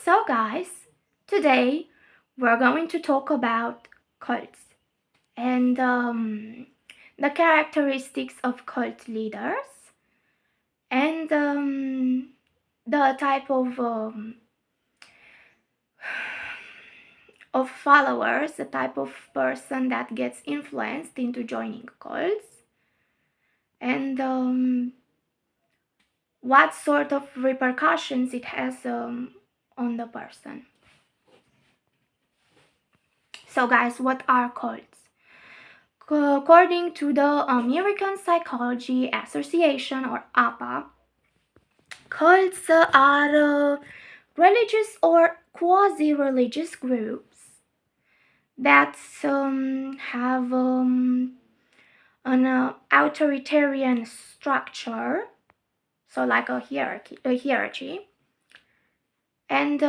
So guys, today we're going to talk about cults and the characteristics of cult leaders and the type of followers, the type of person that gets influenced into joining cults, and what sort of repercussions it has on the person. So guys, what are cults? According to the American Psychology Association, or APA, cults are religious or quasi-religious groups that have an authoritarian structure, so like a hierarchy, and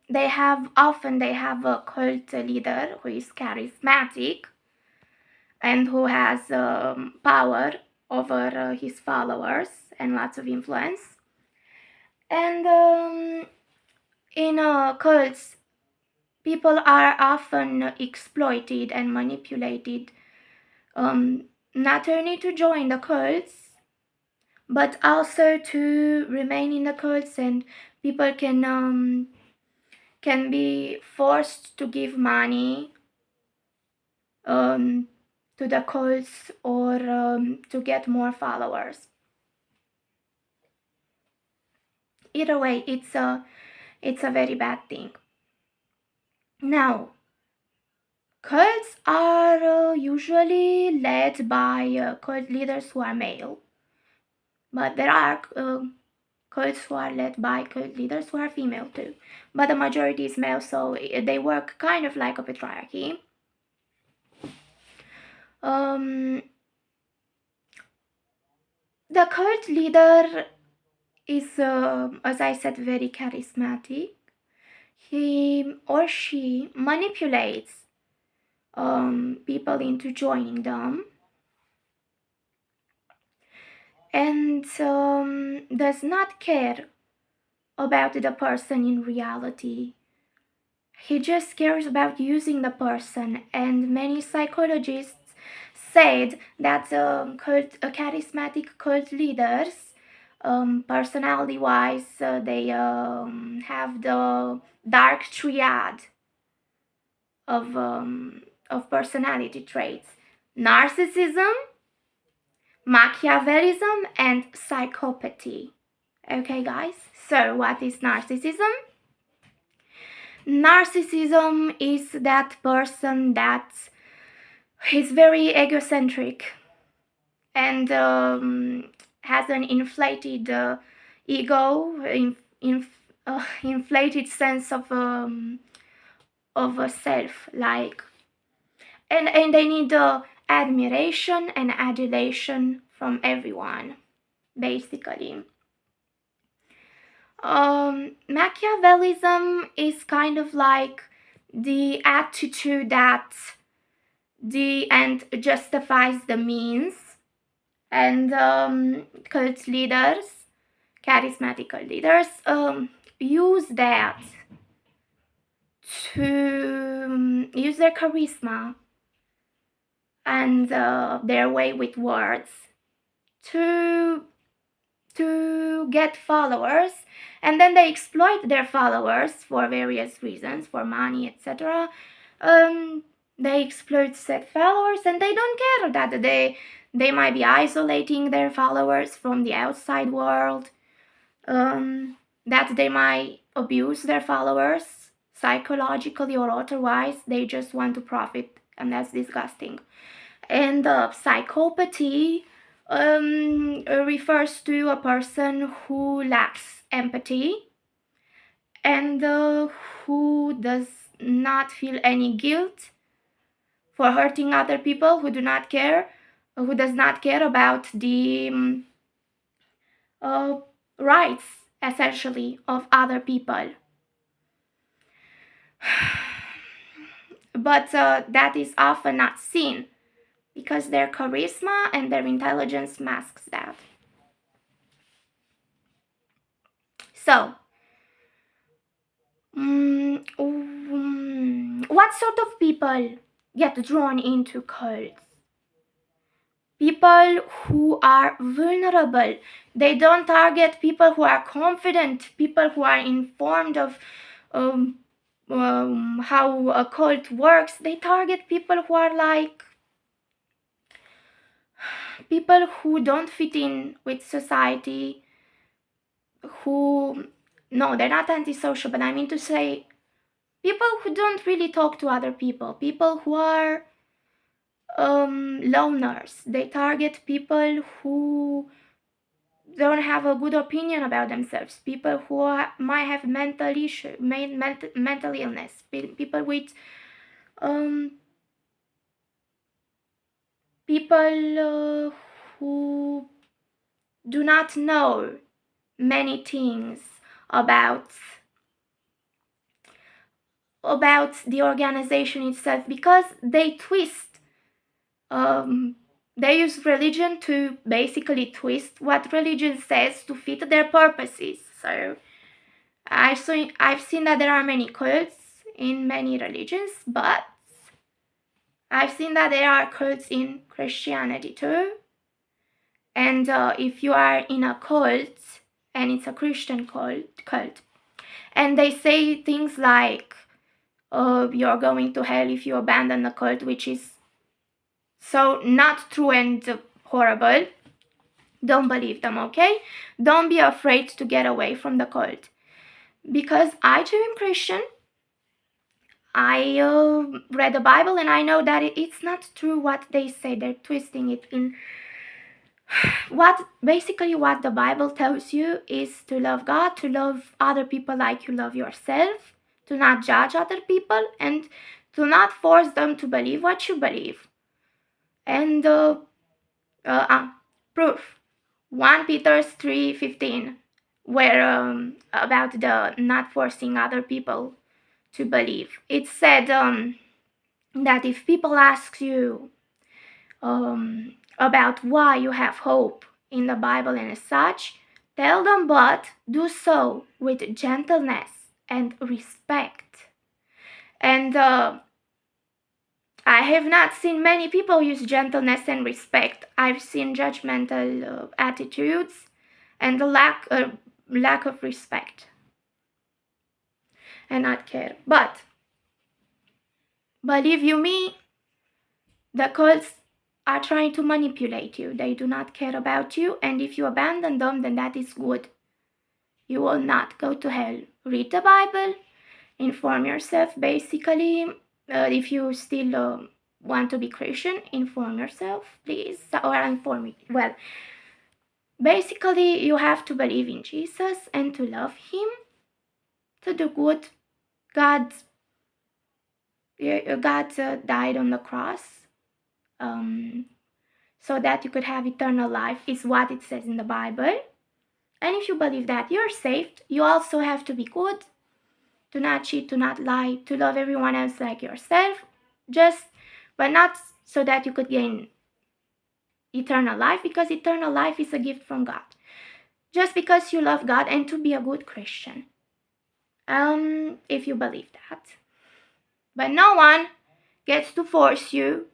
they have a cult leader who is charismatic and who has power over his followers and lots of influence. And in cults, people are often exploited and manipulated, not only to join the cults, but also to remain in the cults, and people can be forced to give money to the cults or to get more followers. Either way, it's a very bad thing. Now, cults are usually led by cult leaders who are male, but there are cults who are led by cult leaders who are female too, but the majority is male, so they work kind of like a patriarchy. The cult leader is, as I said, very charismatic. He or she manipulates people into joining them, and does not care about the person in reality. He just cares about using the person, and many psychologists said that charismatic cult leaders, personality-wise, they have the dark triad of personality traits: narcissism, Machiavellism, and psychopathy. Okay, guys, so what is narcissism? Narcissism is that person that is very egocentric and has an inflated ego, inflated sense of a self, like, and they need admiration and adulation from everyone, basically. Machiavellism is kind of like the attitude that the end justifies the means, and cult leaders, charismatic cult leaders, use that to use their charisma and their way with words to get followers, and then they exploit their followers for various reasons, for money, etc. They exploit said followers, and they don't care that they might be isolating their followers from the outside world, that they might abuse their followers psychologically or otherwise. They just want to profit, and that's disgusting. And psychopathy refers to a person who lacks empathy and who does not feel any guilt for hurting other people, who does not care about the rights, essentially, of other people. But that is often not seen, because their charisma and their intelligence masks that. So, What sort of people get drawn into cults? People who are vulnerable. They don't target people who are confident, people who are informed of how a cult works. They target people who are like people who don't fit in with society, who, no, they're not antisocial, but I mean to say people who don't really talk to other people who are loners. They target people who don't have a good opinion about themselves, people who might have mental issue, mental illness, people with people who do not know many things about the organization itself, because they twist they use religion to basically twist what religion says to fit their purposes. So I've seen that there are many cults in many religions, but I've seen that there are cults in Christianity too. And if you are in a cult and it's a Christian cult, and they say things like, you're going to hell if you abandon the cult, which is so not true and horrible, don't believe them, okay? Don't be afraid to get away from the cult. Because I too am Christian. I read the Bible and I know that it's not true what they say. They're twisting it in what the Bible tells you is to love God, to love other people like you love yourself, to not judge other people, and to not force them to believe what you believe. And proof, 1 Peter 3:15, where about the not forcing other people to believe. It said that if people ask you about why you have hope in the Bible and as such, tell them, but do so with gentleness and respect. And I have not seen many people use gentleness and respect. I've seen judgmental attitudes and a lack of respect and not care. But believe you me, the cults are trying to manipulate you. They do not care about you, and if you abandon them, then that is good. You will not go to hell. Read the Bible, inform yourself. Basically, if you still want to be Christian, inform yourself, please, or inform me. Well, basically, you have to believe in Jesus and to love Him, to do good. God died on the cross so that you could have eternal life, is what it says in the Bible. And if you believe that, you're saved. You also have to be good, to not cheat, to not lie, to love everyone else like yourself, but not so that you could gain eternal life, because eternal life is a gift from God. Just because you love God and to be a good Christian. If you believe that. But no one gets to force you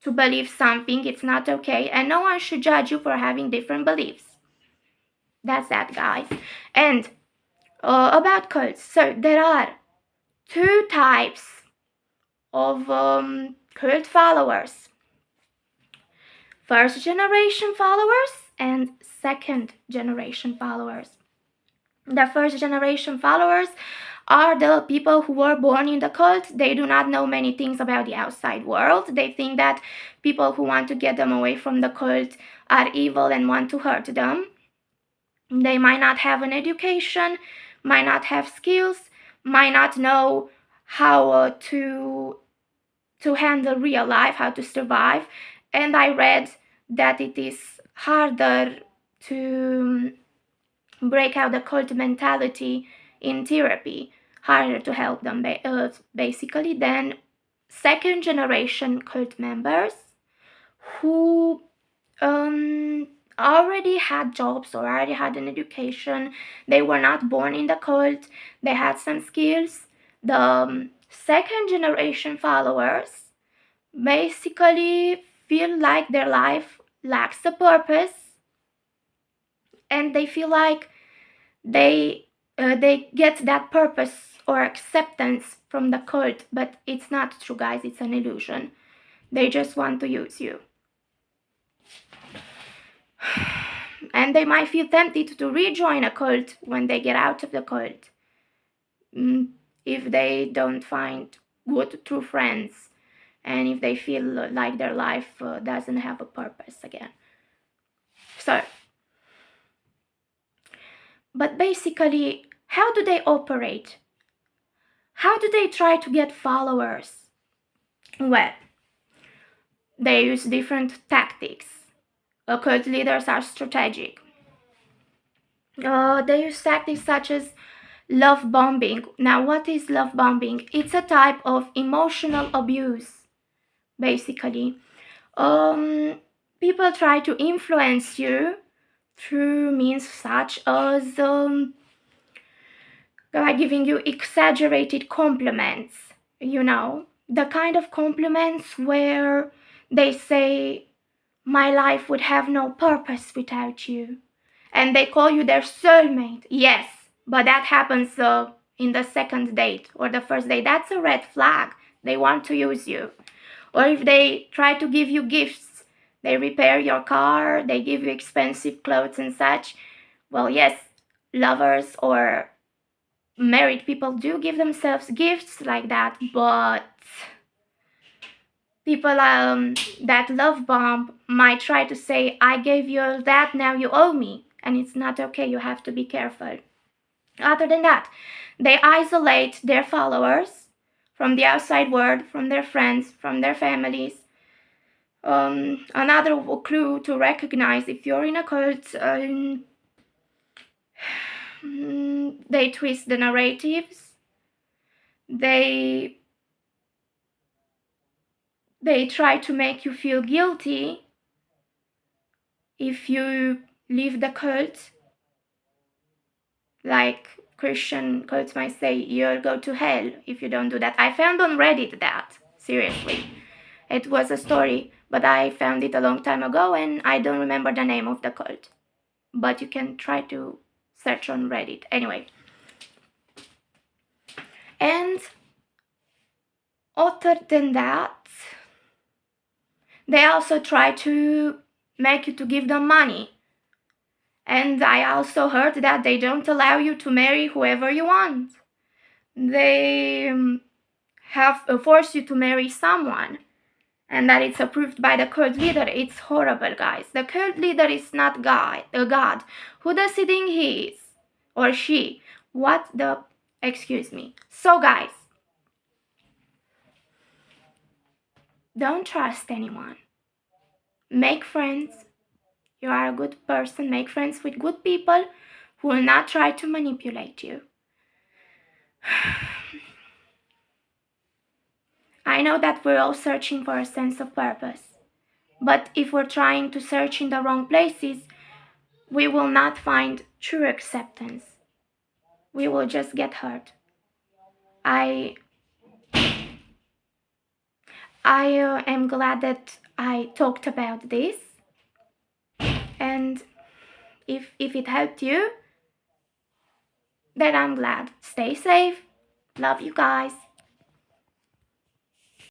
to believe something. It's not okay, and no one should judge you for having different beliefs. That's that, guys. And about cults. So there are 2 types of cult followers: first generation followers and second generation followers. The first generation followers are the people who were born in the cult. They do not know many things about the outside world. They think that people who want to get them away from the cult are evil and want to hurt them. They might not have an education, might not have skills, might not know how to handle real life, how to survive. And I read that it is harder to break out the cult mentality in therapy, harder to help them basically than second generation cult members who already had jobs or already had an education. They were not born in the cult. They had some skills. The second generation followers basically feel like their life lacks a purpose, and they feel like they get that purpose or acceptance from the cult, but it's not true, guys. It's an illusion. They just want to use you. And they might feel tempted to rejoin a cult when they get out of the cult, if they don't find good true friends, and if they feel like their life doesn't have a purpose again. So, but basically, how do they operate? How do they try to get followers? Well, they use different tactics. Cult leaders are strategic. They use tactics such as love bombing. Now, what is love bombing? It's a type of emotional abuse, basically. People try to influence you through means such as by giving you exaggerated compliments, the kind of compliments where they say, my life would have no purpose without you. And they call you their soulmate. Yes, but that happens in the second date or the first date. That's a red flag. They want to use you. Or if they try to give you gifts, they repair your car, they give you expensive clothes and such. Well, yes, lovers or married people do give themselves gifts like that, but people that love bomb might try to say, I gave you all that, now you owe me. And it's not okay. You have to be careful. Other than that, they isolate their followers from the outside world, from their friends, from their families. Another clue to recognize if you're in a cult, they twist the narratives. They try to make you feel guilty if you leave the cult. Like Christian cults might say, you'll go to hell if you don't do that. I found on Reddit that, seriously. It was a story, but I found it a long time ago and I don't remember the name of the cult. But you can try to search on Reddit. Anyway. And other than that, they also try to make you to give them money. And I also heard that they don't allow you to marry whoever you want. They have forced you to marry someone, and that it's approved by the cult leader. It's horrible, guys. The cult leader is not God. Who does he think he is? Or she? Excuse me. So, guys, don't trust anyone. Make friends. You are a good person. Make friends with good people who will not try to manipulate you. I know that we're all searching for a sense of purpose. But if we're trying to search in the wrong places, we will not find true acceptance. We will just get hurt. I am glad that I talked about this. And if it helped you, then I'm glad. Stay safe. Love you guys.